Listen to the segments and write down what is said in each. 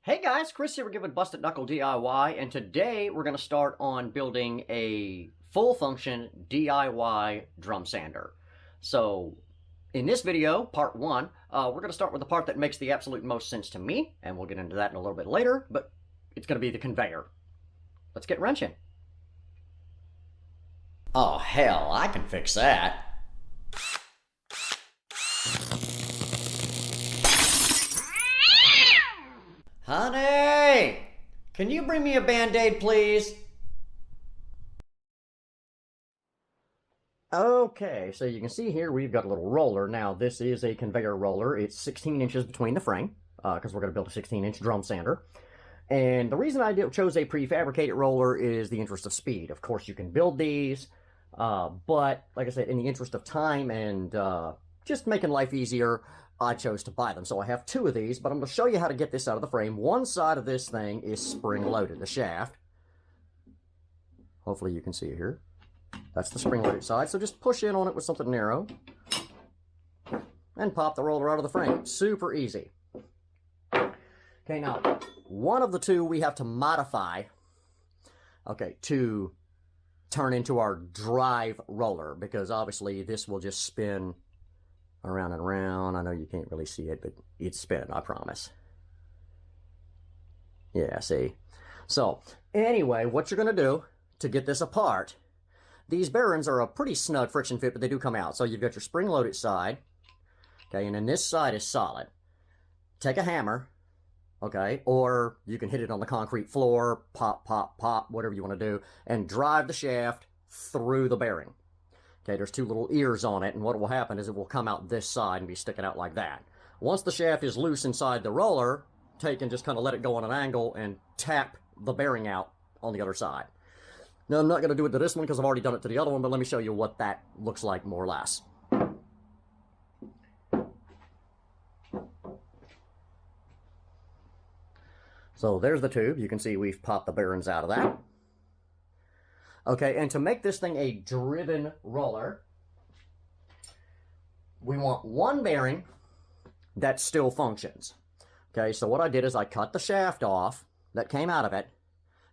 Hey guys, Chris here with Busted Knuckle DIY, and today we're going to start on building a full function DIY drum sander. So in this video, part one, we're going to start with the part that makes the absolute most sense to me, and we'll get into that in a little bit later, but it's going to be the conveyor. Let's get wrenching. Oh hell, I can fix that. Honey, can you bring me a Band-Aid, please? Okay, so you can see here we've got a little roller. Now, this is a conveyor roller. It's 16 inches between the frame, because we're going to build a 16-inch drum sander. And the reason I chose a prefabricated roller is the interest of speed. Of course, you can build these, but like I said, in the interest of time and just making life easier, I chose to buy them. So I have two of these, but I'm going to show you how to get this out of the frame. One side of this thing is spring-loaded, the shaft. Hopefully you can see it here. That's the spring-loaded side, so just push in on it with something narrow and pop the roller out of the frame. Super easy. Okay, now, one of the two we have to modify, okay, to turn into our drive roller, because obviously this will just spin around and around. I know you can't really see it, but it's spinning, I promise. Yeah, see? So, anyway, what you're going to do to get this apart, these bearings are a pretty snug friction fit, but they do come out. So you've got your spring-loaded side, okay, and then this side is solid. Take a hammer, okay, or you can hit it on the concrete floor, pop, pop, pop, whatever you want to do, and drive the shaft through the bearing. Okay, there's two little ears on it, and what will happen is it will come out this side and be sticking out like that. Once the shaft is loose inside the roller, take and just kind of let it go on an angle and tap the bearing out on the other side. Now, I'm not going to do it to this one because I've already done it to the other one, but let me show you what that looks like more or less. So there's the tube. You can see we've popped the bearings out of that. Okay, and to make this thing a driven roller, we want one bearing that still functions. Okay, so what I did is I cut the shaft off that came out of it,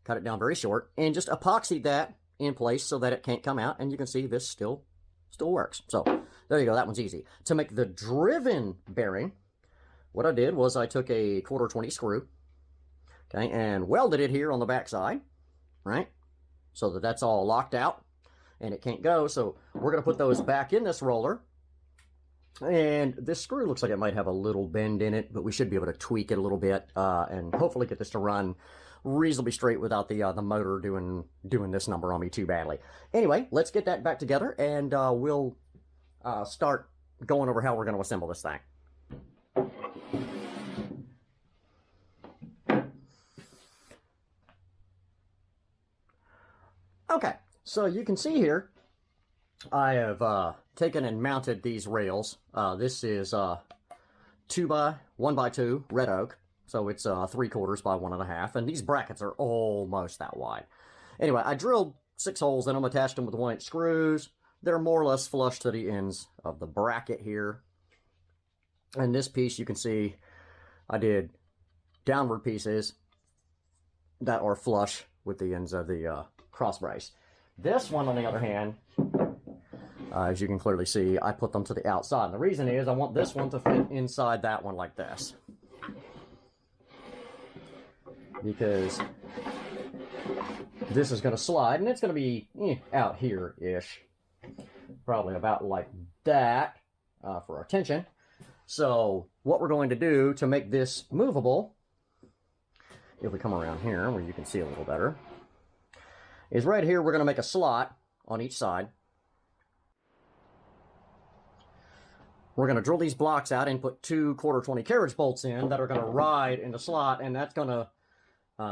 cut it down very short, and just epoxied that in place so that it can't come out, and you can see this still works. So there you go, that one's easy. To make the driven bearing, what I did was I took a 1/4 screw, okay, and welded it here on the back side, right? So that that's all locked out and it can't go. So we're going to put those back in this roller. And this screw looks like it might have a little bend in it, but we should be able to tweak it a little bit and hopefully get this to run reasonably straight without the motor doing this number on me too badly. Anyway, let's get that back together and we'll start going over how we're going to assemble this thing. Okay, so you can see here, I have taken and mounted these rails. This is 1x2 red oak, so it's 3/4 by 1.5, and these brackets are almost that wide. Anyway, I drilled 6 holes in them, attached them with 1-inch screws. They're more or less flush to the ends of the bracket here. And this piece, you can see, I did downward pieces that are flush with the ends of the cross brace. This one, on the other hand, as you can clearly see, I put them to the outside. And the reason is I want this one to fit inside that one like this, because this is going to slide, and it's going to be out here-ish, probably about like that for our tension. So what we're going to do to make this movable, if we come around here where you can see a little better, is right here we're going to make a slot on each side. We're going to drill these blocks out and put 2 1/4 carriage bolts in that are going to ride in the slot, and that's going to,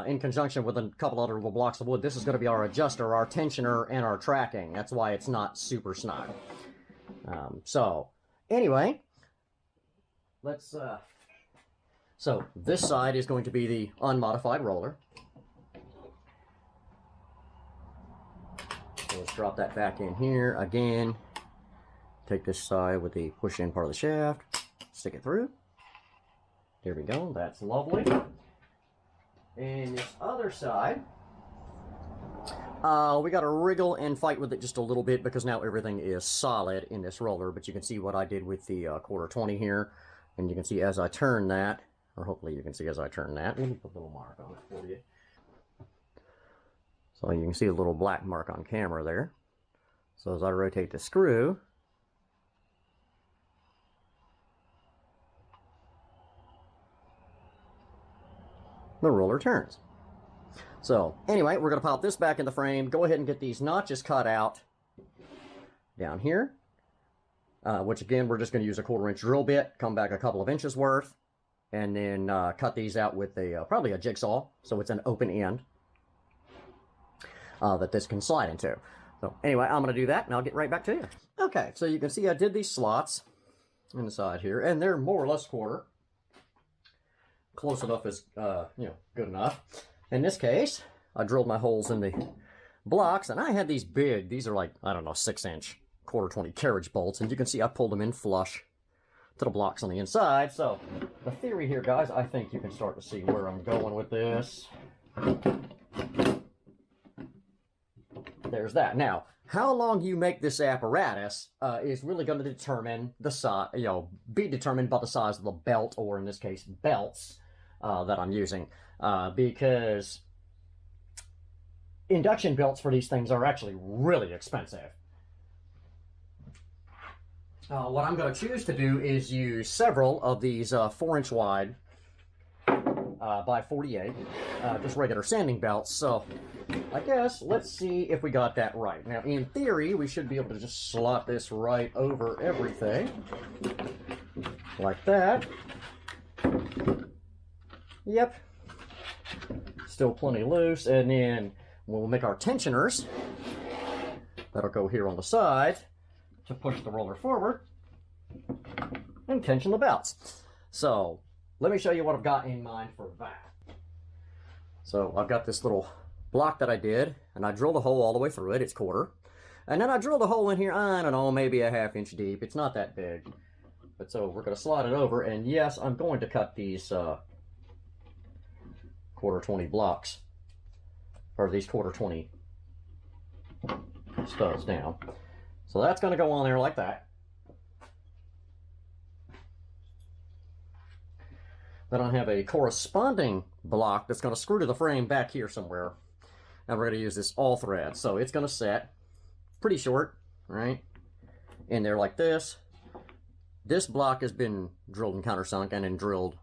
in conjunction with a couple other little blocks of wood, this is going to be our adjuster, our tensioner, and our tracking. That's why it's not super snug. So, anyway, let's, so this side is going to be the unmodified roller. So let's drop that back in here again. Take this side with the push-in part of the shaft, stick it through. There we go, that's lovely. And this other side, we got to wriggle and fight with it just a little bit because now everything is solid in this roller. But you can see what I did with the quarter 20 here. And you can see as I turn that, or hopefully you can see as I turn that. Let me put a little mark on it for you. So you can see a little black mark on camera there. So as I rotate the screw, the roller turns. So anyway, we're going to pop this back in the frame, go ahead and get these notches cut out down here, which again, we're just going to use a 1/4 inch drill bit, come back a couple of inches worth, and then cut these out with a probably a jigsaw, so it's an open end that this can slide into. So anyway, I'm going to do that, and I'll get right back to you. Okay, so you can see I did these slots in the side here, and they're more or less 1/4. Close enough is, you know, good enough. In this case, I drilled my holes in the blocks, and I had these big, these are like, I don't know, 6-inch, 1/4 20 carriage bolts, and you can see I pulled them in flush to the blocks on the inside. So the theory here, guys, I think you can start to see where I'm going with this. There's that. Now, how long you make this apparatus is really going to determine the size, you know, be determined by the size of the belt, or in this case, belts that I'm using, because induction belts for these things are actually really expensive. What I'm going to choose to do is use several of these 4-inch wide by 48, just regular sanding belts. So I guess let's see if we got that right. Now, in theory, we should be able to just slot this right over everything, like that. Yep, still plenty loose. And then we'll make our tensioners. That'll go here on the side to push the roller forward and tension the belts. So let me show you what I've got in mind for that. So I've got this little block that I did, and I drilled a hole all the way through it. It's 1/4. And then I drilled a hole in here, I don't know, maybe a 1/2 inch deep. It's not that big. But so we're going to slide it over, and yes, I'm going to cut these 1/4 20 blocks, or these 1/4 20 studs down. So that's going to go on there like that. Then I have a corresponding block that's going to screw to the frame back here somewhere. And we're going to use this all thread. So it's going to set pretty short, right, in there like this. This block has been drilled and countersunk and then drilled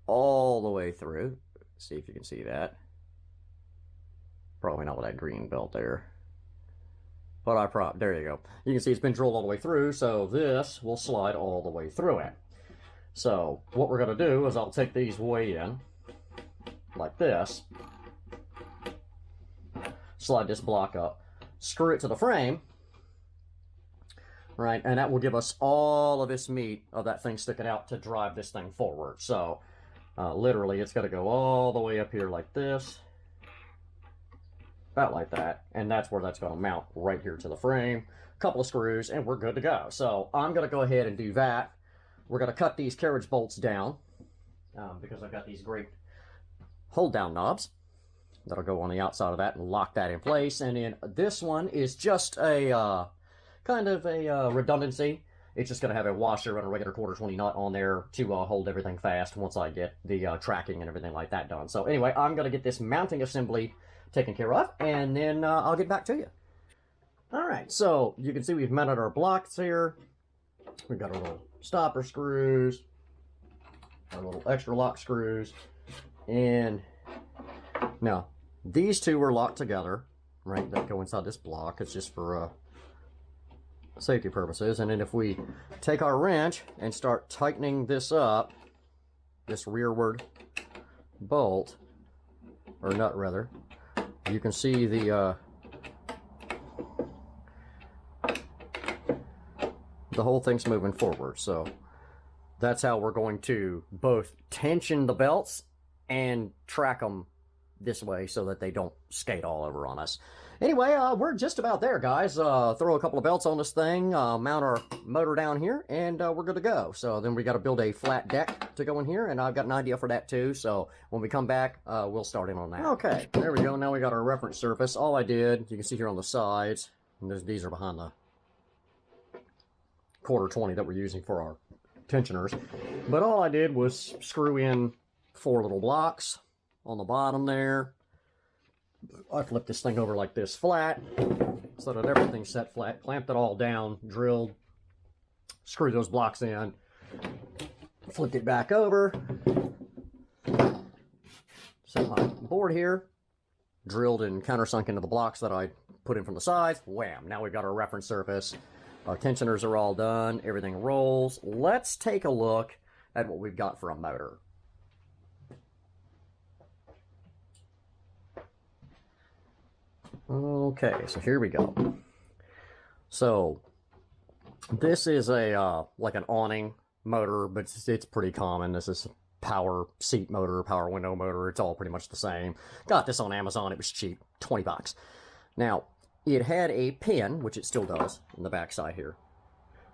all the way through. Let's see if you can see that. Probably not with that green belt there. But there you go. You can see it's been drilled all the way through, so this will slide all the way through it. So what we're going to do is I'll take these way in, like this, slide this block up, screw it to the frame, right, and that will give us all of this meat of that thing sticking out to drive this thing forward. So literally it's got to go all the way up here like this, about like that, and that's where that's going to mount right here to the frame. A couple of screws and we're good to go. So I'm going to go ahead and do that. We're going to cut these carriage bolts down because I've got these great hold down knobs that'll go on the outside of that and lock that in place. And then this one is just a kind of a redundancy. It's just going to have a washer and a regular 1/4 20 nut on there to hold everything fast once I get the tracking and everything like that done. So anyway, I'm going to get this mounting assembly taken care of, and then I'll get back to you. All right, so you can see we've mounted our blocks here. We've got our little stopper screws, our little extra lock screws, and now these two are locked together, right, that go inside this block. It's just for safety purposes. And then if we take our wrench and start tightening this up, this rearward bolt, or nut rather, you can see the whole thing's moving forward. So that's how we're going to both tension the belts and track them this way so that they don't skate all over on us. Anyway, we're just about there, guys. Throw a couple of belts on this thing, mount our motor down here, and we're good to go. So then we got to build a flat deck to go in here, and I've got an idea for that too. So when we come back, we'll start in on that. Okay, there we go. Now we got our reference surface. All I did, you can see here on the sides, and these are behind the 1/4-20 that we're using for our tensioners. But all I did was screw in 4 little blocks on the bottom there. I flipped this thing over like this flat so that everything's set flat. Clamped it all down, drilled, screwed those blocks in, flipped it back over, set my board here, drilled and countersunk into the blocks that I put in from the sides. Wham! Now we've got our reference surface. Our tensioners are all done. Everything rolls. Let's take a look at what we've got for a motor. Okay, so here we go. So this is a like an awning motor, but it's pretty common. This is a power seat motor, power window motor. It's all pretty much the same. Got this on Amazon. It was cheap, 20 bucks. Now, it had a pin, which it still does, in the back side here.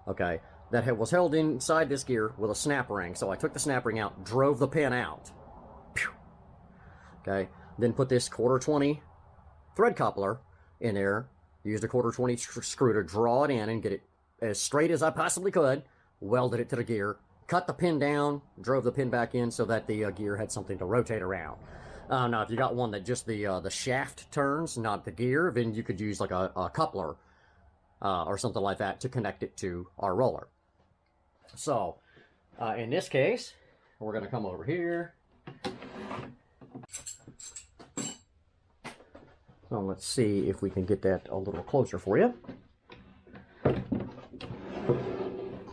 Okay, that was held inside this gear with a snap ring. So I took the snap ring out, drove the pin out. Pew. Okay, then put this 1/4-20 thread coupler in there, used a 1/4-20 screw to draw it in and get it as straight as I possibly could, welded it to the gear, cut the pin down, drove the pin back in so that the gear had something to rotate around. Now, if you got one that just the shaft turns, not the gear, then you could use like a coupler or something like that to connect it to our roller. So, in this case, we're going to come over here. So let's see if we can get that a little closer for you.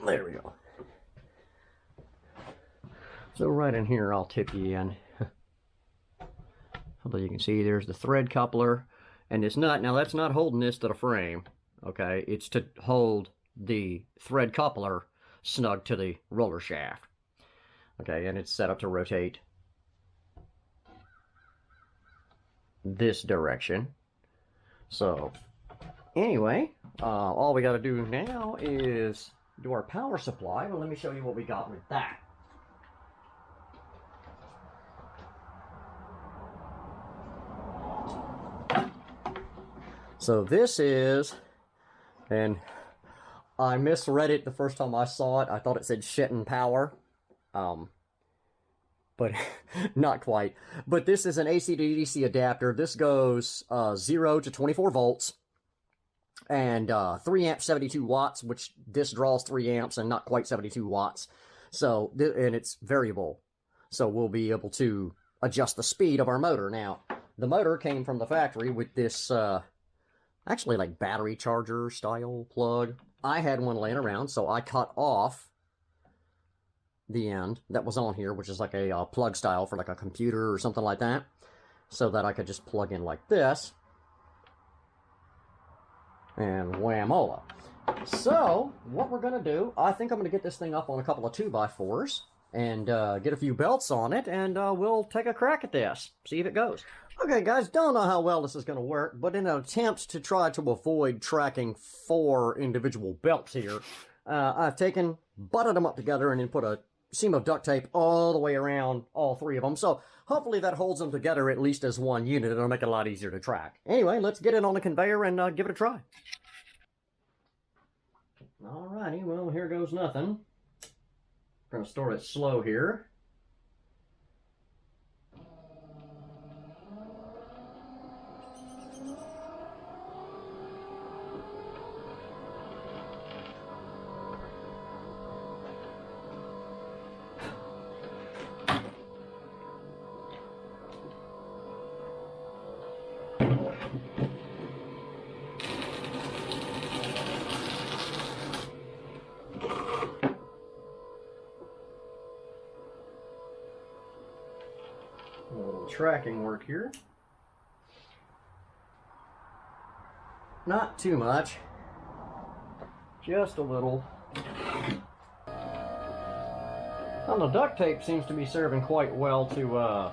There we go. So right in here, I'll tip you in. Although you can see there's the thread coupler and this nut. Now that's not holding this to the frame, okay? It's to hold the thread coupler snug to the roller shaft. Okay, and it's set up to rotate this direction. So anyway, all we got to do now is do our power supply. Well, let me show you what we got with that. So this is, and I misread it the first time I saw it. I thought it said Shetton Power, but not quite. But this is an AC to DC adapter. This goes 0 to 24 volts and 3 amps, 72 watts, which this draws 3 amps and not quite 72 watts. So, and it's variable. So we'll be able to adjust the speed of our motor. Now, the motor came from the factory with this actually like battery charger style plug. I had one laying around, so I cut off the end that was on here, which is like a plug style for like a computer or something like that, so that I could just plug in like this, and whamola. So what we're gonna do, I think I'm gonna get this thing up on a couple of 2x4s and get a few belts on it, and we'll take a crack at this, see if it goes. Okay guys, don't know how well this is going to work, but in an attempt to try to avoid tracking 4 individual belts here, I've butted them up together and then put a seam of duct tape all the way around all 3 of them. So hopefully that holds them together at least as one unit. It'll make it a lot easier to track. Anyway, let's get it on the conveyor and give it a try. Alrighty, well, here goes nothing. We're going to start it slow here. A little tracking work here. Not too much, just a little. Well, the duct tape seems to be serving quite well to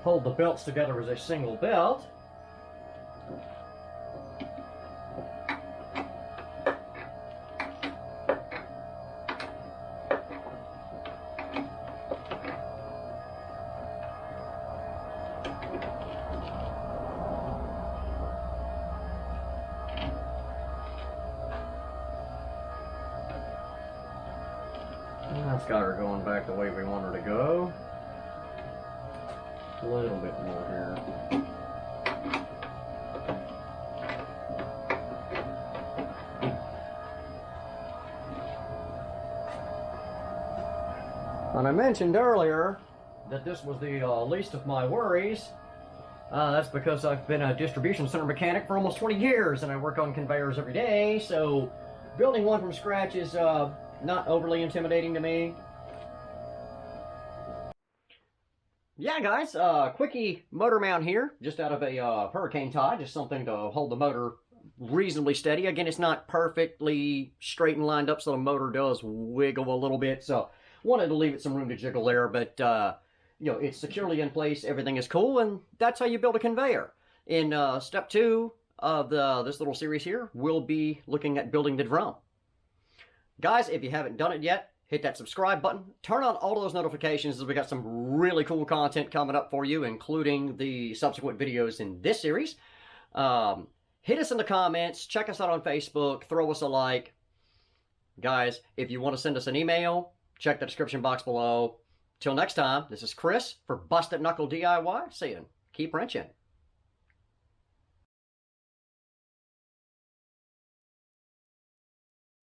hold the belts together as a single belt. That's got her going back the way we want her to go. A little bit more here. And I mentioned earlier that this was the least of my worries. That's because I've been a distribution center mechanic for almost 20 years and I work on conveyors every day, so building one from scratch is not overly intimidating to me. Yeah, guys, quickie motor mount here, just out of a hurricane tie, just something to hold the motor reasonably steady. Again, it's not perfectly straight and lined up, so the motor does wiggle a little bit, so wanted to leave it some room to jiggle there, but you know, it's securely in place, everything is cool, and that's how you build a conveyor. In step 2 of this little series here, we'll be looking at building the drum. Guys, if you haven't done it yet, hit that subscribe button. Turn on all of those notifications as we got some really cool content coming up for you, including the subsequent videos in this series. Hit us in the comments. Check us out on Facebook. Throw us a like. Guys, if you want to send us an email, check the description box below. Till next time, this is Chris for BustedKnuckleDIY saying, keep wrenching.